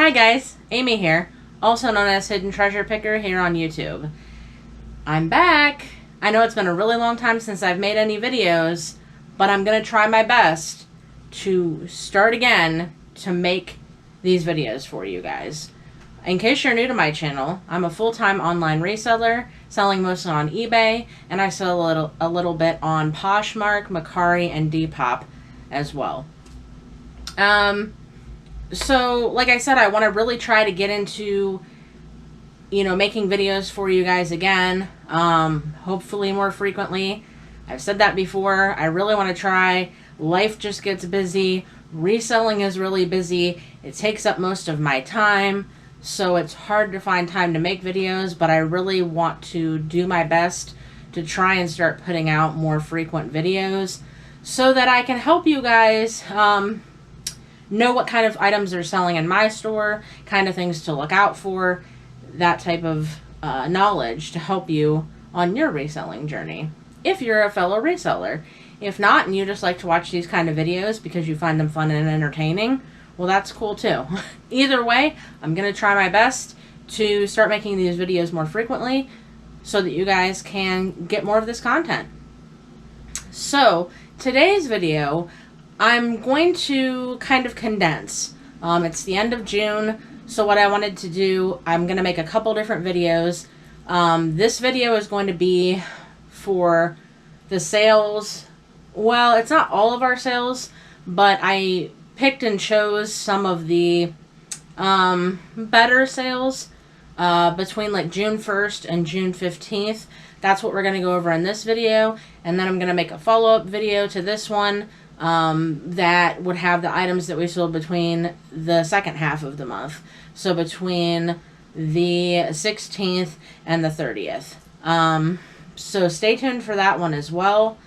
Hi guys, Amy here, also known as Hidden Treasure Picker here on YouTube. I'm back. I know it's been a really long time since I've made any videos, but I'm going to try my best to start again to make these videos for you guys. In case you're new to my channel, I'm a full-time online reseller, selling mostly on eBay, and I sell a little bit on Poshmark, Merrell, and Depop as well. So, like I said, I want to really try to get into, making videos for you guys again, hopefully more frequently. I've said that before. I really want to try. Life just gets busy. Reselling is really busy. It takes up most of my time, so it's hard to find time to make videos, but I really want to do my best to try and start putting out more frequent videos so that I can help you guys know what kind of items are selling in my store, kind of things to look out for, that type of knowledge to help you on your reselling journey, if you're a fellow reseller. If not, and you just like to watch these kind of videos because you find them fun and entertaining, well, that's cool too. Either way, I'm going to try my best to start making these videos more frequently so that you guys can get more of this content. So, today's video, I'm going to kind of condense. It's the end of June, so what I wanted to do, I'm going to make a couple different videos. This video is going to be for the sales. Well, it's not all of our sales, but I picked and chose some of the better sales between like June 1st and June 15th. That's what we're going to go over in this video, and then I'm going to make a follow-up video to this one that would have the items that we sold between the second half of the month. So between the 16th and the 30th. So stay tuned for that one as well,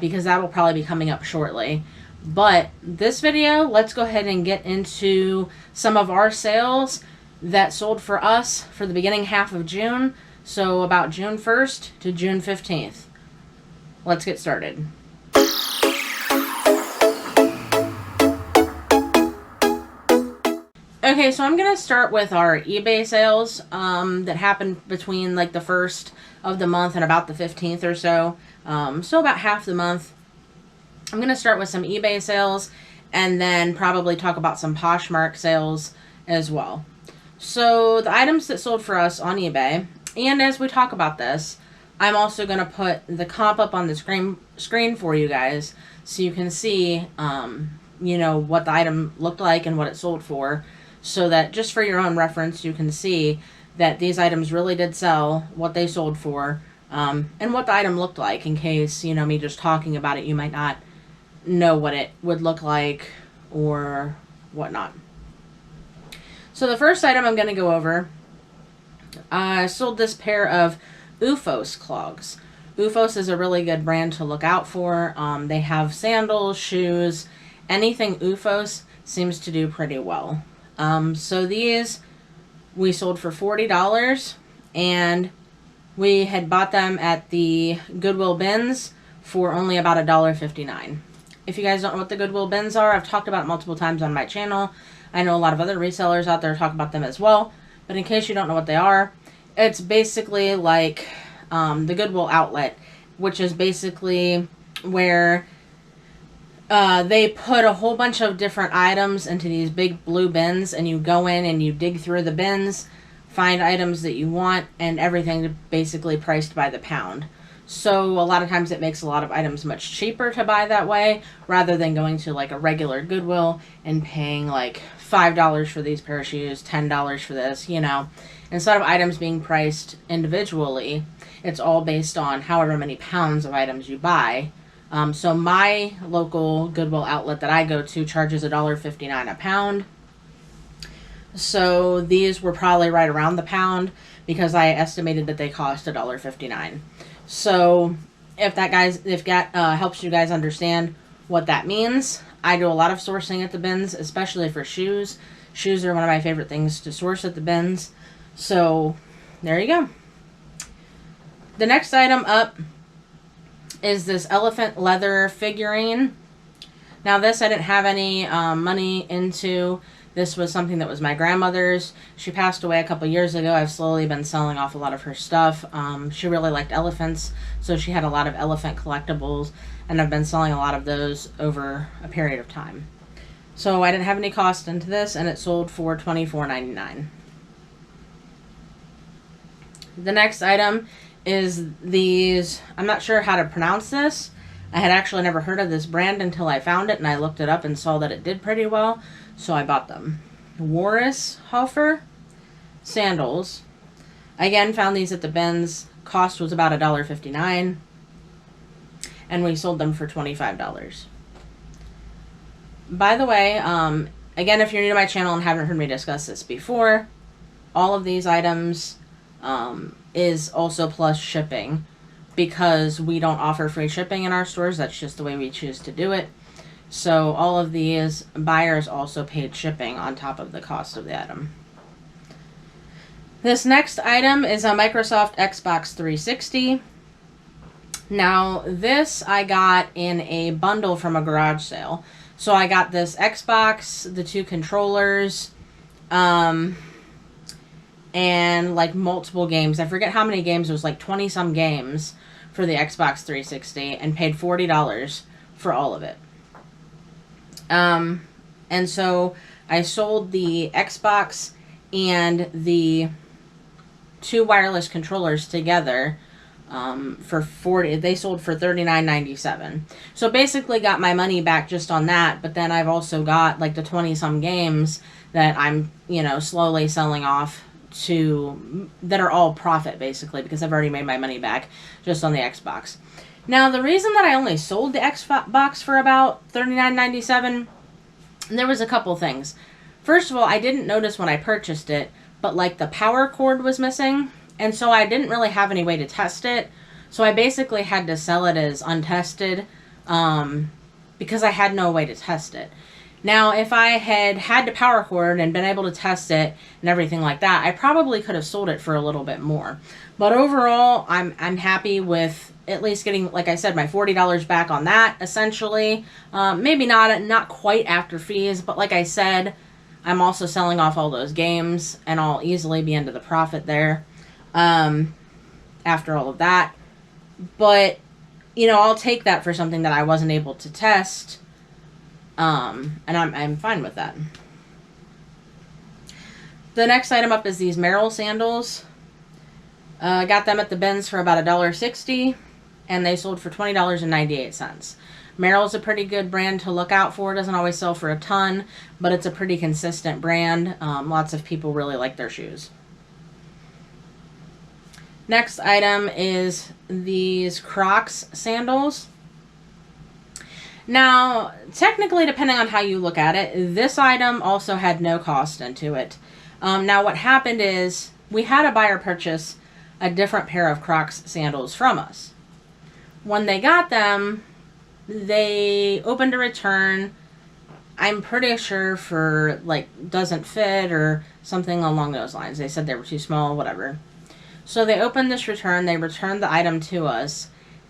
because that will probably be coming up shortly. But this video, let's go ahead and get into some of our sales that sold for us for the beginning half of June. So about June 1st to June 15th. Let's get started. Okay, so I'm going to start with our eBay sales that happened between like the 1st of the month and about the 15th or so. So about half the month. I'm going to start with some eBay sales and then probably talk about some Poshmark sales as well. So the items that sold for us on eBay, and as we talk about this, I'm also going to put the comp up on the screen for you guys so you can see, what the item looked like and what it sold for, so that just for your own reference, you can see that these items really did sell, what they sold for, and what the item looked like. In case, me just talking about it, you might not know what it would look like or whatnot. So the first item I'm going to go over, I sold this pair of Ufos clogs. Ufos is a really good brand to look out for. They have sandals, shoes, anything Ufos seems to do pretty well. So these we sold for $40, and we had bought them at the Goodwill bins for only about $1.59. If you guys don't know what the Goodwill bins are, I've talked about it multiple times on my channel. I know a lot of other resellers out there talk about them as well, but in case you don't know what they are, it's basically like the Goodwill outlet, which is basically where they put a whole bunch of different items into these big blue bins, and you go in and you dig through the bins, find items that you want, and everything basically priced by the pound. So a lot of times it makes a lot of items much cheaper to buy that way, rather than going to like a regular Goodwill and paying like $5 for these pair of shoes, $10 for this, Instead of items being priced individually, it's all based on however many pounds of items you buy. So my local Goodwill outlet that I go to charges $1.59 a pound. So these were probably right around the pound because I estimated that they cost $1.59. So if that helps you guys understand what that means, I do a lot of sourcing at the bins, especially for shoes. Shoes are one of my favorite things to source at the bins. So there you go. The next item up is this elephant leather figurine. Now this I didn't have any money into. This was something that was my grandmother's. She passed away a couple years ago. I've slowly been selling off a lot of her stuff. She really liked elephants, so she had a lot of elephant collectibles, and I've been selling a lot of those over a period of time. So I didn't have any cost into this, and it sold for $24.99. The next item is these, I'm not sure how to pronounce this. I had actually never heard of this brand until I found it, and I looked it up and saw that it did pretty well, so I bought them. Hofer sandals. Again, found these at the bins. Cost was about $1.59, and we sold them for $25. By the way, again, if you're new to my channel and haven't heard me discuss this before, all of these items is also plus shipping, because we don't offer free shipping in our stores. That's just the way we choose to do it. So all of these buyers also paid shipping on top of the cost of the item. This next item is a Microsoft Xbox 360. Now this I got in a bundle from a garage sale. So I got this Xbox, the 2 controllers, and like multiple games. I forget how many games. It was like 20 some games for the Xbox 360, and paid $40 for all of it. And so I sold the Xbox and the 2 wireless controllers together for $40. They sold for $39.97. So basically got my money back just on that, but then I've also got like the 20 some games that I'm, you know, slowly selling off to, that are all profit basically, because I've already made my money back just on the Xbox. Now the reason that I only sold the Xbox for about $39.97, there was a couple things. First of all, I didn't notice when I purchased it, but like the power cord was missing, and so I didn't really have any way to test it. So I basically had to sell it as untested, because I had no way to test it. Now, if I had the power cord and been able to test it and everything like that, I probably could have sold it for a little bit more. But overall, I'm happy with at least getting, like I said, my $40 back on that, essentially. Maybe not quite after fees, but like I said, I'm also selling off all those games, and I'll easily be into the profit there after all of that. But, you know, I'll take that for something that I wasn't able to test. And I'm fine with that. The next item up is these Merrell sandals. I got them at the bins for about $1.60, and they sold for $20.98. Merrell's a pretty good brand to look out for. It doesn't always sell for a ton, but it's a pretty consistent brand. Lots of people really like their shoes. Next item is these Crocs sandals. Now, technically, depending on how you look at it, this item also had no cost into it. Now, what happened is we had a buyer purchase a different pair of Crocs sandals from us. When they got them, they opened a return, I'm pretty sure for, like, doesn't fit or something along those lines. They said they were too small, whatever. So they opened this return, they returned the item to us,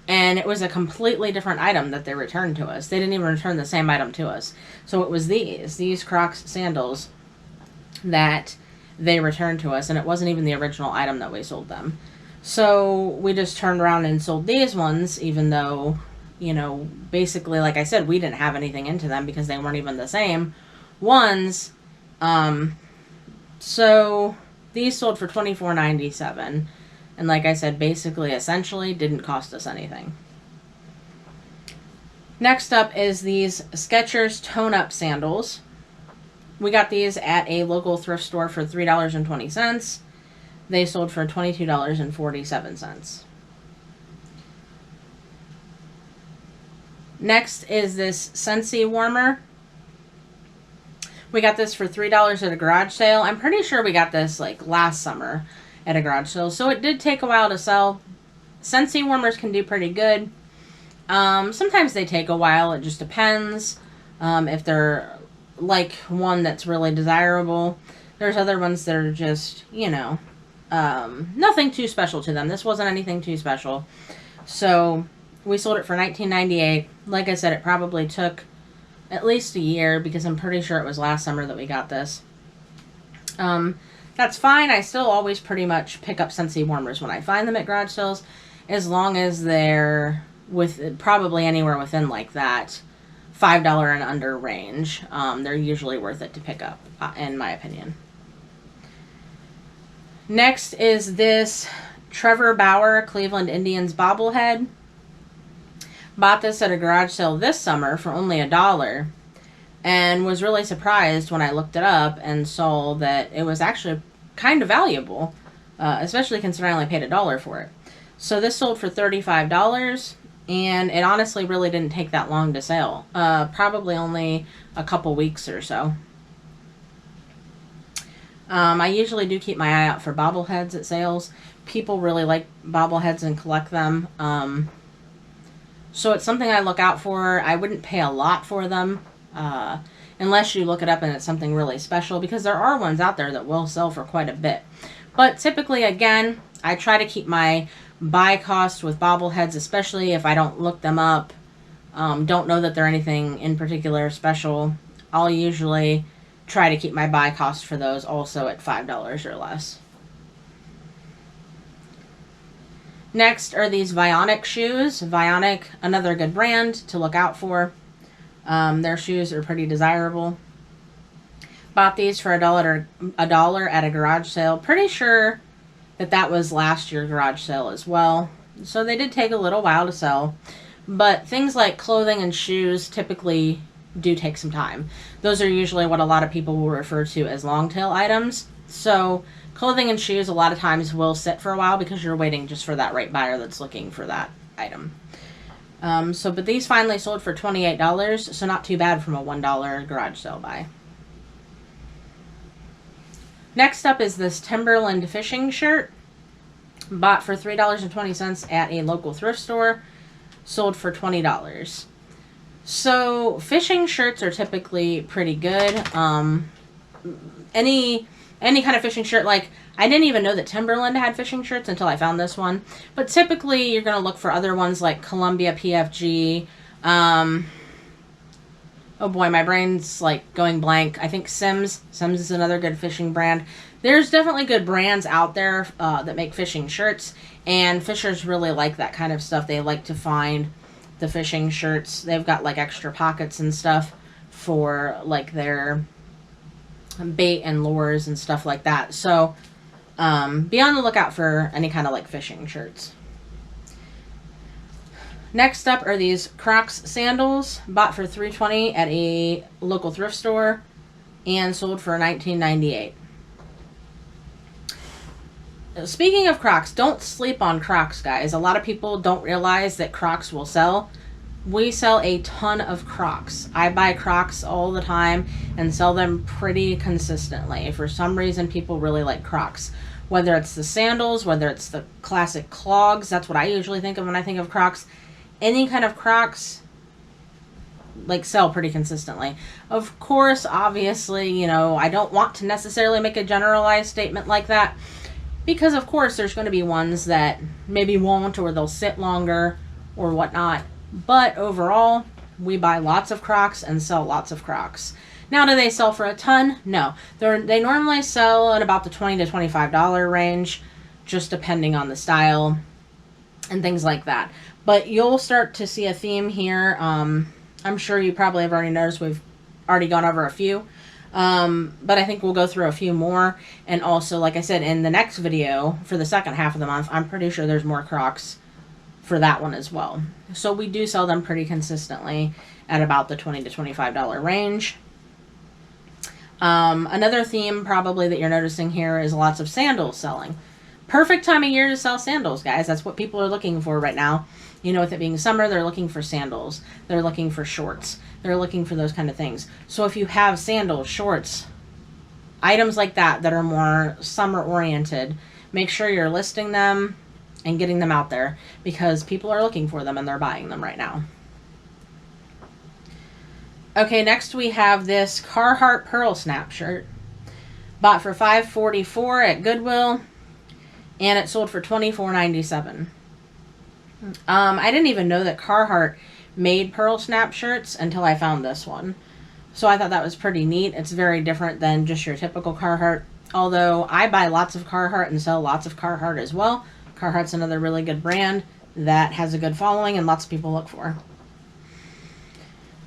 and it was a completely different item that they returned to us. They didn't even return the same item to us. So it was these Crocs sandals that they returned to us, and it wasn't even the original item that we sold them. So we just turned around and sold these ones, even though, you know, basically, like I said, we didn't have anything into them because they weren't even the same ones. So these sold for $24.97. And like I said, basically, essentially, didn't cost us anything. Next up is these Skechers tone-up sandals. We got these at a local thrift store for $3.20. They sold for $22.47. Next is this Scentsy warmer. We got this for $3 at a garage sale. I'm pretty sure we got this like last summer at a garage sale, so it did take a while to sell. Scentsy warmers can do pretty good. Sometimes they take a while. It just depends if they're like one that's really desirable. There's other ones that are just, you know, nothing too special to them. This wasn't anything too special. So we sold it for $19.98. Like I said, it probably took at least a year, because I'm pretty sure it was last summer that we got this. That's fine. I still always pretty much pick up Scentsy warmers when I find them at garage sales, as long as they're with probably anywhere within like that $5 and under range. They're usually worth it to pick up, in my opinion. Next is this Trevor Bauer Cleveland Indians bobblehead. Bought this at a garage sale this summer for only $1, and was really surprised when I looked it up and saw that it was actually kind of valuable, especially considering I only paid $1 for it. So this sold for $35, and it honestly really didn't take that long to sell. Probably only a couple weeks or so. I usually do keep my eye out for bobbleheads at sales. People really like bobbleheads and collect them. So it's something I look out for. I wouldn't pay a lot for them unless you look it up and it's something really special, because there are ones out there that will sell for quite a bit. But typically, again, I try to keep my buy cost with bobbleheads, especially if I don't look them up, don't know that they're anything in particular special. I'll usually try to keep my buy cost for those also at $5 or less. Next are these Vionic shoes. Vionic, another good brand to look out for. Their shoes are pretty desirable. Bought these for $1 at a garage sale. Pretty sure that was last year's garage sale as well. So they did take a little while to sell. But things like clothing and shoes typically do take some time. Those are usually what a lot of people will refer to as long tail items. So clothing and shoes a lot of times will sit for a while because you're waiting just for that right buyer that's looking for that item. But these finally sold for $28, so not too bad from a $1 garage sale buy. Next up is this Timberland fishing shirt. Bought for $3.20 at a local thrift store. Sold for $20. So fishing shirts are typically pretty good. Any kind of fishing shirt, like I didn't even know that Timberland had fishing shirts until I found this one. But typically you're going to look for other ones like Columbia PFG. Oh boy, my brain's like going blank. I think Sims is another good fishing brand. There's definitely good brands out there that make fishing shirts, and fishers really like that kind of stuff. They like to find the fishing shirts. They've got like extra pockets and stuff for like their bait and lures and stuff like that. So be on the lookout for any kind of like fishing shirts. Next up are these Crocs sandals. Bought for $3.20 at a local thrift store and sold for $19.98. Speaking of Crocs, don't sleep on Crocs, guys. A lot of people don't realize that Crocs will sell. We sell a ton of Crocs. I buy Crocs all the time and sell them pretty consistently. For some reason, people really like Crocs. Whether it's the sandals, whether it's the classic clogs, that's what I usually think of when I think of Crocs. Any kind of Crocs, like, sell pretty consistently. Of course, obviously, you know, I don't want to necessarily make a generalized statement like that, because of course there's going to be ones that maybe won't, or they'll sit longer or whatnot. But overall, we buy lots of Crocs and sell lots of Crocs. Now, do they sell for a ton? No. They normally sell at about the $20 to $25 range, just depending on the style and things like that. But you'll start to see a theme here. I'm sure you probably have already noticed we've already gone over a few. But I think we'll go through a few more. And also, like I said, in the next video for the second half of the month, I'm pretty sure there's more Crocs for that one as well. So we do sell them pretty consistently at about the $20 to $25 range. Another theme probably that you're noticing here is lots of sandals selling. Perfect time of year to sell sandals, guys. That's what people are looking for right now. You know, with it being summer, they're looking for sandals. They're looking for shorts. They're looking for those kind of things. So if you have sandals, shorts, items like that that are more summer oriented, make sure you're listing them and getting them out there, because people are looking for them and they're buying them right now. Okay, next we have this Carhartt Pearl Snap shirt. Bought for $5.44 at Goodwill, and it sold for $24.97. I didn't even know that Carhartt made pearl snap shirts until I found this one. So I thought that was pretty neat. It's very different than just your typical Carhartt. Although I buy lots of Carhartt and sell lots of Carhartt as well. Carhartt's another really good brand that has a good following and lots of people look for.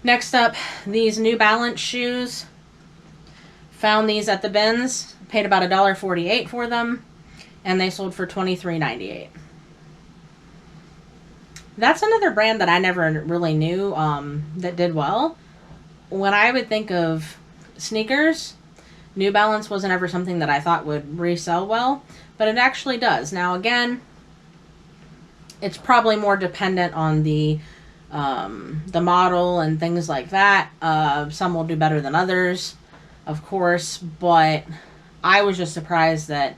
Next up, these New Balance shoes. Found these at the bins. Paid about $1.48 for them. And they sold for $23.98. That's another brand that I never really knew that did well. When I would think of sneakers, New Balance wasn't ever something that I thought would resell well, but it actually does. Now again, it's probably more dependent on the model and things like that. Some will do better than others, of course, but I was just surprised that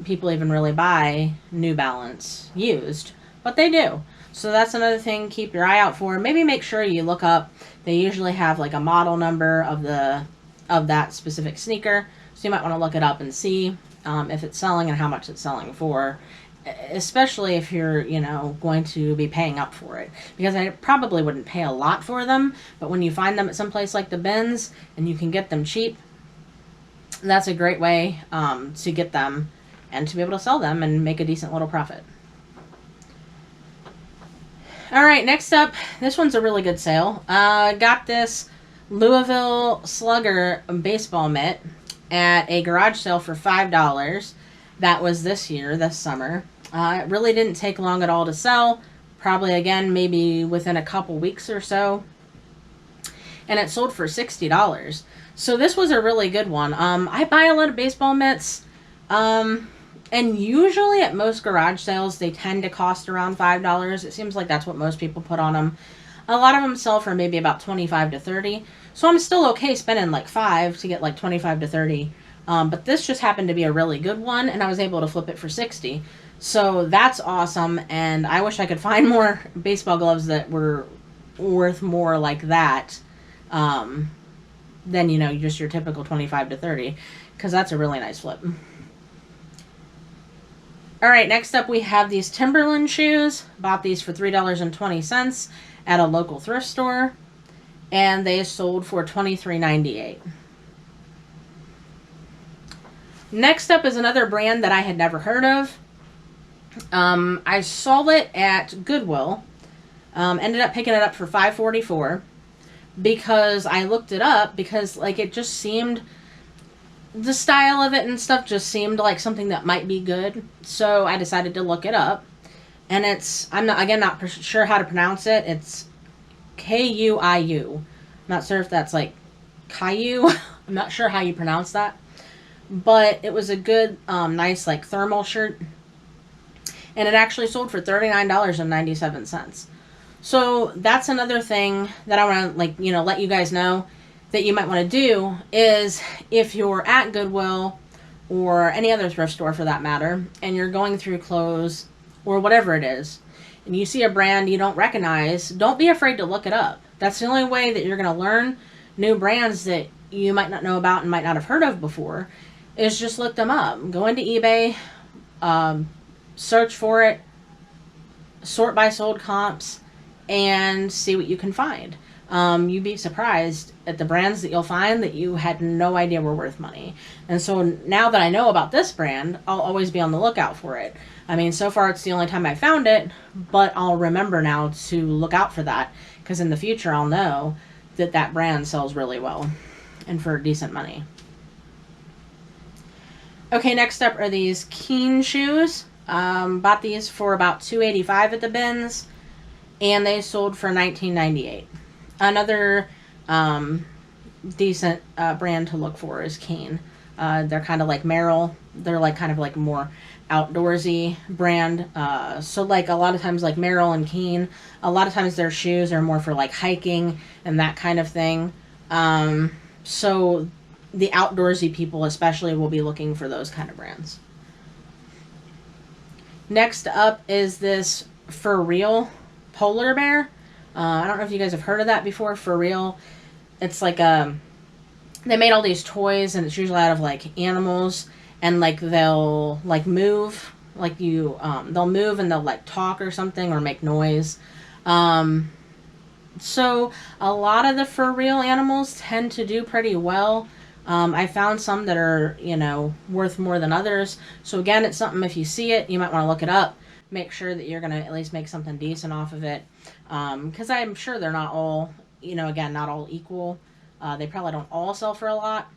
people even really buy New Balance used, but they do. So that's another thing, keep your eye out for. Maybe make sure you look up. They usually have like a model number of that specific sneaker, so you might want to look it up and see if it's selling and how much it's selling for, especially if you're, you know, going to be paying up for it. Because I probably wouldn't pay a lot for them, but when you find them at some place like the bins and you can get them cheap, that's a great way to get them and to be able to sell them and make a decent little profit. All right, next up, this one's a really good sale. Got this Louisville Slugger baseball mitt at a garage sale for $5. That was this summer. It really didn't take long at all to sell. Probably, again, maybe within a couple weeks or so. And it sold for $60. So this was a really good one. I buy a lot of baseball mitts. And usually at most garage sales, they tend to cost around $5. It seems like that's what most people put on them. A lot of them sell for maybe about $25 to $30. So I'm still okay spending like $5 to get like $25 to $30. But this just happened to be a really good one, and I was able to flip it for $60. So that's awesome, and I wish I could find more baseball gloves that were worth more like that than, you know, just your typical $25 to $30, because that's a really nice flip. All right, next up we have these Timberland shoes. Bought these for $3.20 at a local thrift store, and they sold for $23.98. Next up is another brand that I had never heard of. I saw it at Goodwill. Ended up picking it up for $5.44 because I looked it up because, like, it just seemed, the style of it and stuff just seemed like something that might be good. So I decided to look it up. And it's, I'm not sure how to pronounce it. It's Kuiu. I'm not sure if that's like Caillou. I'm not sure how you pronounce that. But it was a good, nice, like, thermal shirt. And it actually sold for $39.97. So that's another thing that I want to, like, you know, let you guys know that you might want to do is if you're at Goodwill or any other thrift store for that matter, and you're going through clothes or whatever it is, and you see a brand you don't recognize, don't be afraid to look it up. That's the only way that you're going to learn new brands that you might not know about and might not have heard of before, is just look them up. Go into eBay, search for it, sort by sold comps, and see what you can find. You'd be surprised at the brands that you'll find that you had no idea were worth money. And so now that I know about this brand, I'll always be on the lookout for it. I mean, so far it's the only time I found it, but I'll remember now to look out for that, because in the future I'll know that that brand sells really well and for decent money. Okay, next up are these Keen shoes. Bought these for about $2.85 at the bins, and they sold for $19.98. Another decent brand to look for is Keen. They're kind of like Merrell. They're like kind of like more outdoorsy brand. So like a lot of times like Merrell and Keen, a lot of times their shoes are more for like hiking and that kind of thing. So the outdoorsy people especially will be looking for those kind of brands. Next up is this For Real polar bear. I don't know if you guys have heard of that before. For Real, it's like they made all these toys, and it's usually out of like animals, and like they'll like move, like you they'll move and they'll like talk or something or make noise. So a lot of the for real animals tend to do pretty well. I found some that are, you know, worth more than others. So again, it's something, if you see it, you might want to look it up. Make sure that you're going to at least make something decent off of it. Because I'm sure they're not all, you know, again, not all equal. They probably don't all sell for a lot.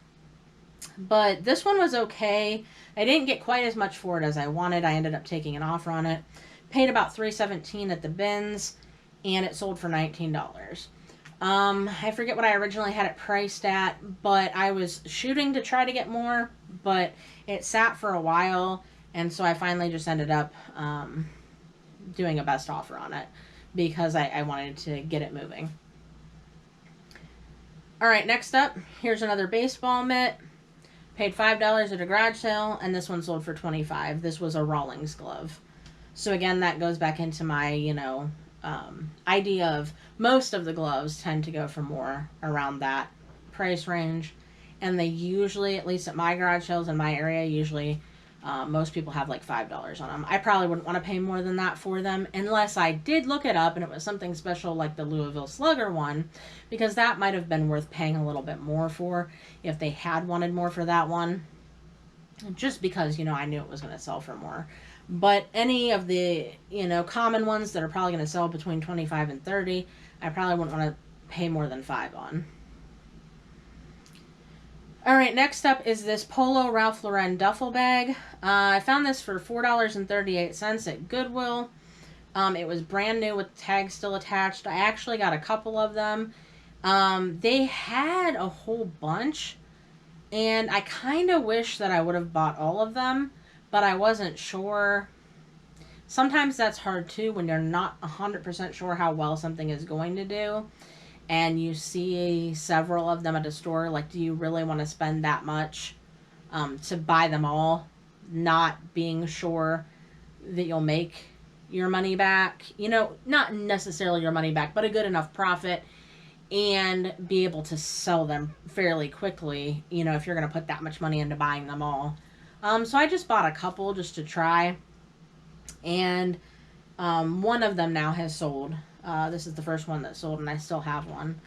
But this one was okay. I didn't get quite as much for it as I wanted. I ended up taking an offer on it. Paid about $3.17 at the bins, and it sold for $19. I forget what I originally had it priced at, but I was shooting to try to get more, but it sat for a while, and so I finally just ended up doing a best offer on it because I wanted to get it moving. All right, next up, here's another baseball mitt. Paid $5 at a garage sale, and this one sold for $25. This was a Rawlings glove. So again, that goes back into my, you know, idea of most of the gloves tend to go for more around that price range. And they usually, at least at my garage sales in my area, usually most people have like $5 on them. I probably wouldn't want to pay more than that for them unless I did look it up and it was something special like the Louisville Slugger one, because that might have been worth paying a little bit more for if they had wanted more for that one, just because, you know, I knew it was going to sell for more. But any of the, you know, common ones that are probably going to sell between 25 and 30, I probably wouldn't want to pay more than 5 on. All right, next up is this Polo Ralph Lauren duffel bag. I found this for $4.38 at Goodwill. It was brand new with the tag still attached. I actually got a couple of them. They had a whole bunch, and I kind of wish that I would have bought all of them, but I wasn't sure. Sometimes that's hard too when you're not 100% sure how well something is going to do, and you see several of them at a store. Like, do you really want to spend that much to buy them all, not being sure that you'll make your money back? You know, not necessarily your money back, but a good enough profit, and be able to sell them fairly quickly, you know, if you're going to put that much money into buying them all. So I just bought a couple just to try, and one of them now has sold. This is the first one that sold, and I still have one.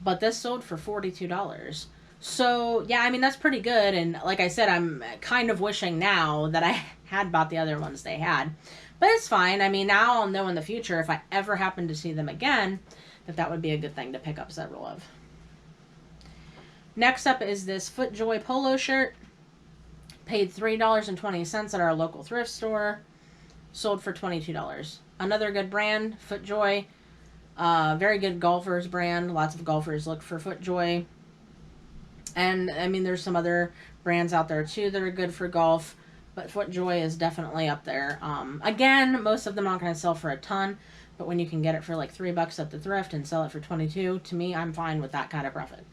But this sold for $42. So, yeah, I mean, that's pretty good. And like I said, I'm kind of wishing now that I had bought the other ones they had. But it's fine. I mean, now I'll know in the future if I ever happen to see them again that would be a good thing to pick up several of. Next up is this FootJoy polo shirt. Paid $3.20 at our local thrift store. Sold for $22. Another good brand, FootJoy. Very good golfers brand. Lots of golfers look for FootJoy. And, I mean, there's some other brands out there, too, that are good for golf. But FootJoy is definitely up there. Again, most of them aren't going to sell for a ton. But when you can get it for like $3 at the thrift and sell it for $22, to me, I'm fine with that kind of profit.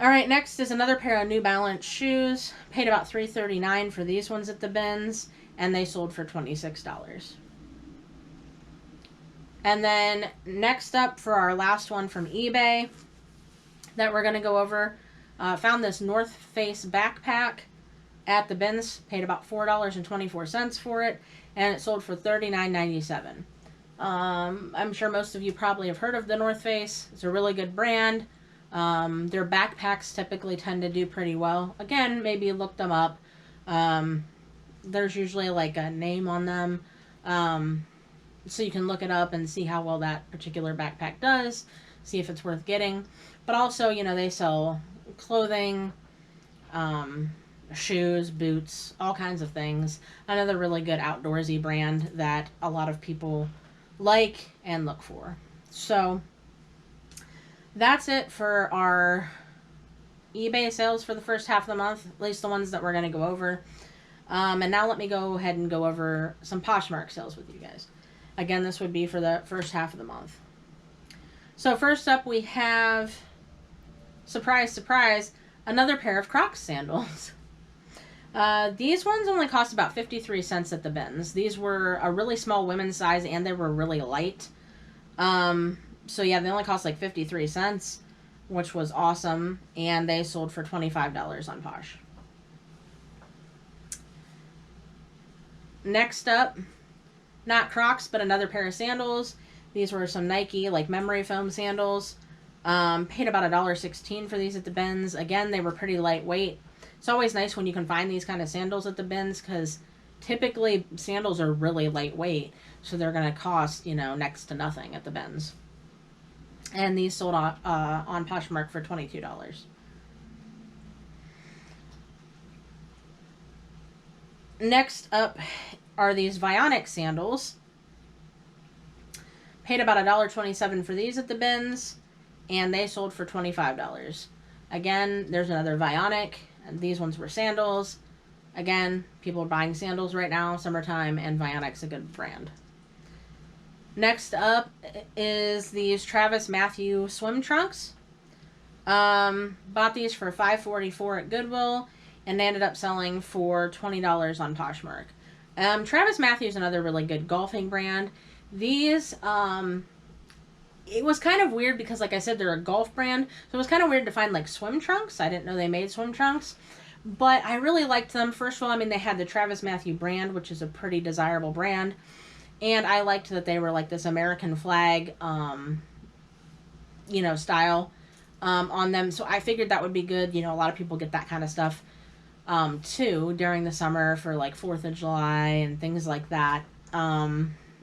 All right, next is another pair of New Balance shoes. Paid about $3.39 for these ones at the bins, and they sold for $26. And then next up for our last one from eBay that we're going to go over, found this North Face backpack at the bins. Paid about $4.24 for it, and it sold for $39.97. I'm sure most of you probably have heard of the North Face. It's a really good brand. Their backpacks typically tend to do pretty well. Again, maybe look them up. There's usually like a name on them. So you can look it up and see how well that particular backpack does. See if it's worth getting. But also, you know, they sell clothing, shoes, boots, all kinds of things. Another really good outdoorsy brand that a lot of people like and look for. So that's it for our eBay sales for the first half of the month, at least the ones that we're going to go over. And now let me go ahead and go over some Poshmark sales with you guys. Again, this would be for the first half of the month. So first up we have, surprise, surprise, another pair of Crocs sandals. These ones only cost about 53 cents at the bins. These were a really small women's size, and they were really light. So yeah, they only cost like 53 cents, which was awesome, and they sold for $25 on Posh. Next up, not Crocs, but another pair of sandals. These were some Nike, like, memory foam sandals. Paid about $1.16 for these at the bins. Again, they were pretty lightweight. It's always nice when you can find these kind of sandals at the bins, because typically sandals are really lightweight, so they're going to cost, you know, next to nothing at the bins. And these sold on Poshmark for $22. Next up are these Vionic sandals. Paid about $1.27 for these at the bins, and they sold for $25. Again, there's another Vionic, and these ones were sandals. Again, people are buying sandals right now, summertime, and Vionic's a good brand. Next up is these Travis Mathew swim trunks. Bought these for $5.44 at Goodwill, and they ended up selling for $20 on Poshmark. Travis Mathew is another really good golfing brand. These, it was kind of weird because, like I said, they're a golf brand, so it was kind of weird to find, like, swim trunks. I didn't know they made swim trunks, but I really liked them. First of all, I mean, they had the Travis Mathew brand, which is a pretty desirable brand, and I liked that they were, like, this American flag, you know, style on them, so I figured that would be good. You know, a lot of people get that kind of stuff, too, during the summer for, like, 4th of July and things like that.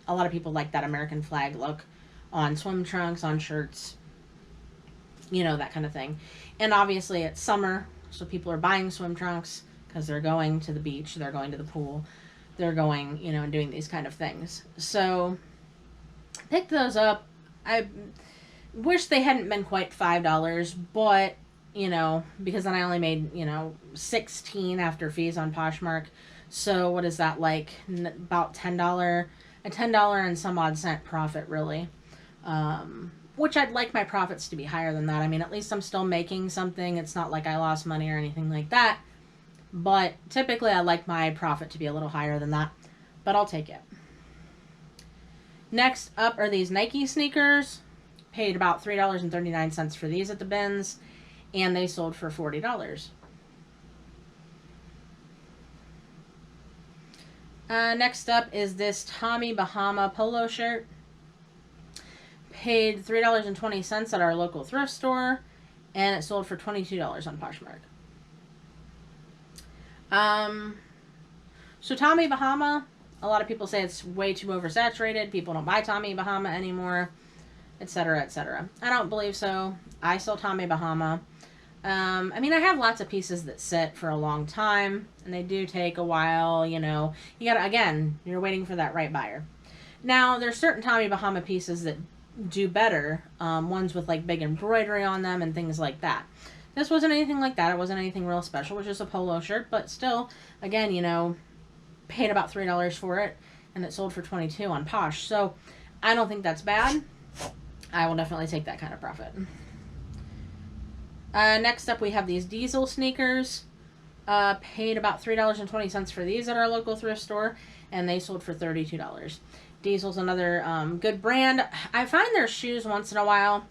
A lot of people like that American flag look on swim trunks, on shirts, you know, that kind of thing. And obviously it's summer, so people are buying swim trunks because they're going to the beach, they're going to the pool, they're going, you know, and doing these kind of things. So picked those up. I wish they hadn't been quite $5, but, you know, because then I only made, you know, $16 after fees on Poshmark. So what is that, like about $10, a $10 and some odd cent profit, really. Which I'd like my profits to be higher than that. I mean, at least I'm still making something. It's not like I lost money or anything like that. But typically I like my profit to be a little higher than that. But I'll take it. Next up are these Nike sneakers. Paid about $3.39 for these at the bins. And they sold for $40. Next up is this Tommy Bahama polo shirt. Paid $3.20 at our local thrift store, and it sold for $22 on Poshmark. So Tommy Bahama, a lot of people say it's way too oversaturated. People don't buy Tommy Bahama anymore, etc., etc. I don't believe so. I sell Tommy Bahama. I mean, I have lots of pieces that sit for a long time, and they do take a while, you know. You gotta, again, you're waiting for that right buyer. Now, there's certain Tommy Bahama pieces that do better, ones with, like, big embroidery on them and things like that. This wasn't anything like that. It wasn't anything real special. It was just a polo shirt, but still, again, you know, paid about $3 for it, and it sold for $22 on Posh. So, I don't think that's bad. I will definitely take that kind of profit. Next up, we have these Diesel sneakers. Paid about $3.20 for these at our local thrift store, and they sold for $32. Diesel's another good brand. I find their shoes once in a while.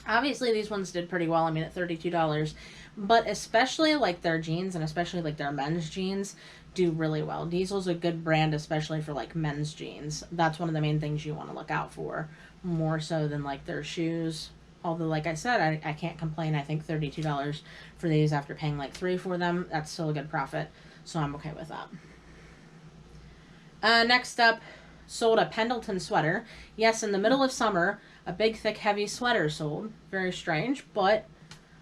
Obviously, these ones did pretty well. I mean, at $32. But especially, like, their jeans, and especially, like, their men's jeans, do really well. Diesel's a good brand, especially for, like, men's jeans. That's one of the main things you want to look out for, more so than, like, their shoes. Although, like I said, I can't complain. I think $32 for these after paying, like, $3 for them, that's still a good profit. So I'm okay with that. Next up, sold a Pendleton sweater. Yes, in the middle of summer, a big, thick, heavy sweater sold. Very strange, but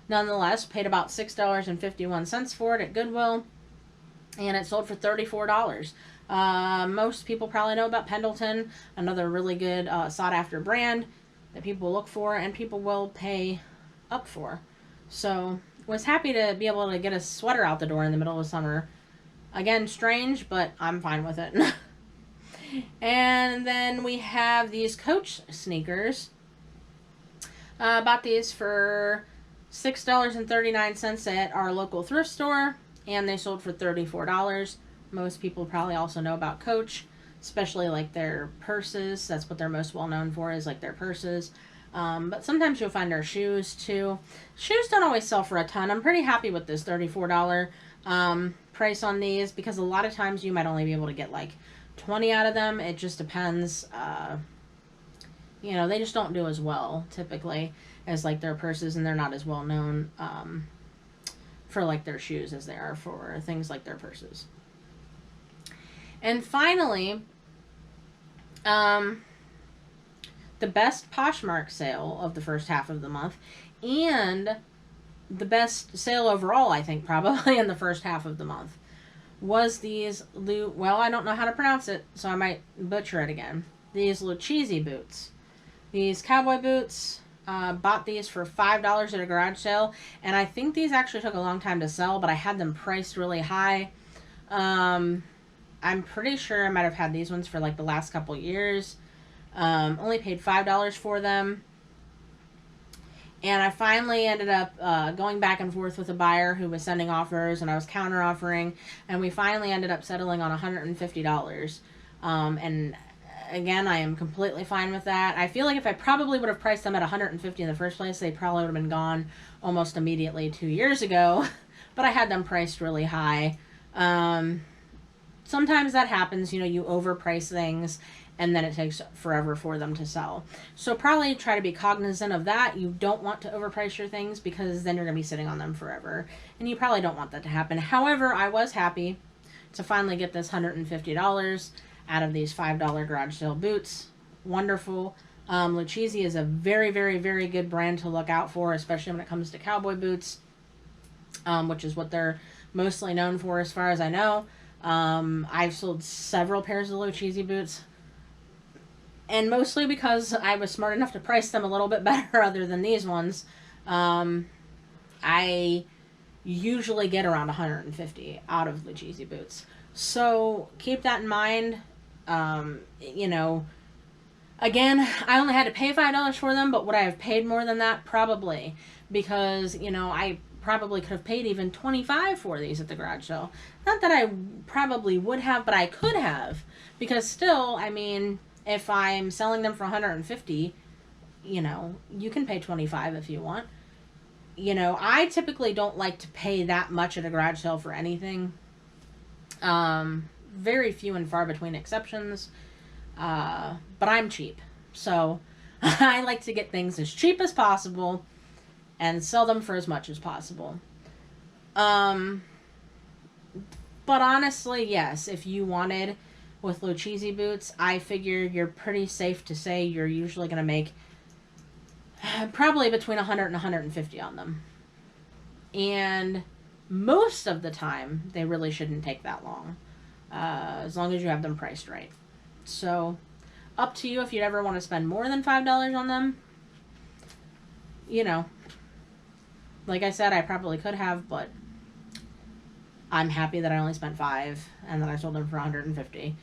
nonetheless, paid about $6.51 for it at Goodwill, and it sold for $34. Most people probably know about Pendleton, another really good sought-after brand that people look for and people will pay up for. So, was happy to be able to get a sweater out the door in the middle of summer. Again, strange, but I'm fine with it. And then we have these Coach sneakers. Bought these for $6.39 at our local thrift store, and they sold for $34. Most people probably also know about Coach, especially like their purses. That's what they're most well known for, is like their purses. But sometimes you'll find their shoes too. Shoes don't always sell for a ton. I'm pretty happy with this $34 price on these, because a lot of times you might only be able to get like 20 out of them. It just depends. you know, they just don't do as well typically as like their purses, and they're not as well known for like their shoes as they are for things like their purses. And finally, the best Poshmark sale of the first half of the month, and the best sale overall, I think, probably in the first half of the month, was these, well, I don't know how to pronounce it, so I might butcher it again. These Lucchese boots. These cowboy boots, bought these for $5 at a garage sale, and I think these actually took a long time to sell, but I had them priced really high. I'm pretty sure I might have had these ones for like the last couple years. Only paid $5 for them. And I finally ended up going back and forth with a buyer who was sending offers, and I was counter offering, and we finally ended up settling on $150. And again, I am completely fine with that. I feel like if I probably would have priced them at $150 in the first place, they probably would have been gone almost immediately 2 years ago. But I had them priced really high. Sometimes that happens, you know, you overprice things and then it takes forever for them to sell. So probably try to be cognizant of that. You don't want to overprice your things because then you're going to be sitting on them forever. And you probably don't want that to happen. However, I was happy to finally get this $150 out of these $5 garage sale boots. Wonderful. Lucchese is a very, very, very good brand to look out for, especially when it comes to cowboy boots, which is what they're mostly known for as far as I know. I've sold several pairs of Lucchese boots, and mostly because I was smart enough to price them a little bit better other than these ones. I usually get around $150 out of Lucchese boots. So keep that in mind. You know, again, I only had to pay $5 for them, but would I have paid more than that? Probably, because, you know, I probably could have paid even $25 for these at the garage sale. Not that I probably would have, but I could have, because still, I mean, if I'm selling them for $150, you know, you can pay $25 if you want. You know, I typically don't like to pay that much at a garage sale for anything. Very few and far between exceptions. But I'm cheap. So I like to get things as cheap as possible and sell them for as much as possible. But honestly, yes, if you wanted with Lucchese boots, I figure you're pretty safe to say you're usually going to make probably between $100 and $150 on them. And most of the time, they really shouldn't take that long, as long as you have them priced right. So, up to you if you'd ever want to spend more than $5 on them. You know, like I said, I probably could have, but I'm happy that I only spent $5 and that I sold them for $150.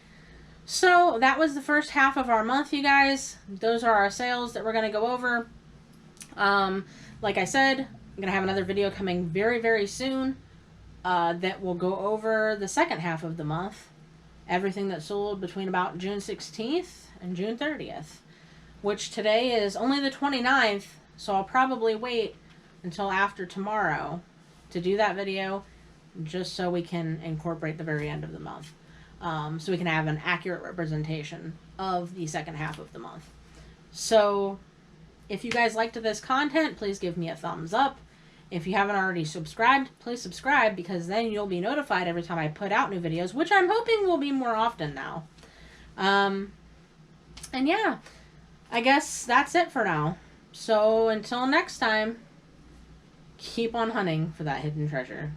So, that was the first half of our month, you guys. Those are our sales that we're going to go over. Like I said, I'm going to have another video coming very, very soon that will go over the second half of the month. Everything that sold between about June 16th and June 30th. Which today is only the 29th, so I'll probably wait until after tomorrow to do that video, just so we can incorporate the very end of the month. So we can have an accurate representation of the second half of the month. So, if you guys liked this content, please give me a thumbs up. If you haven't already subscribed, please subscribe, because then you'll be notified every time I put out new videos, which I'm hoping will be more often now. And yeah, I guess that's it for now. So until next time, keep on hunting for that hidden treasure.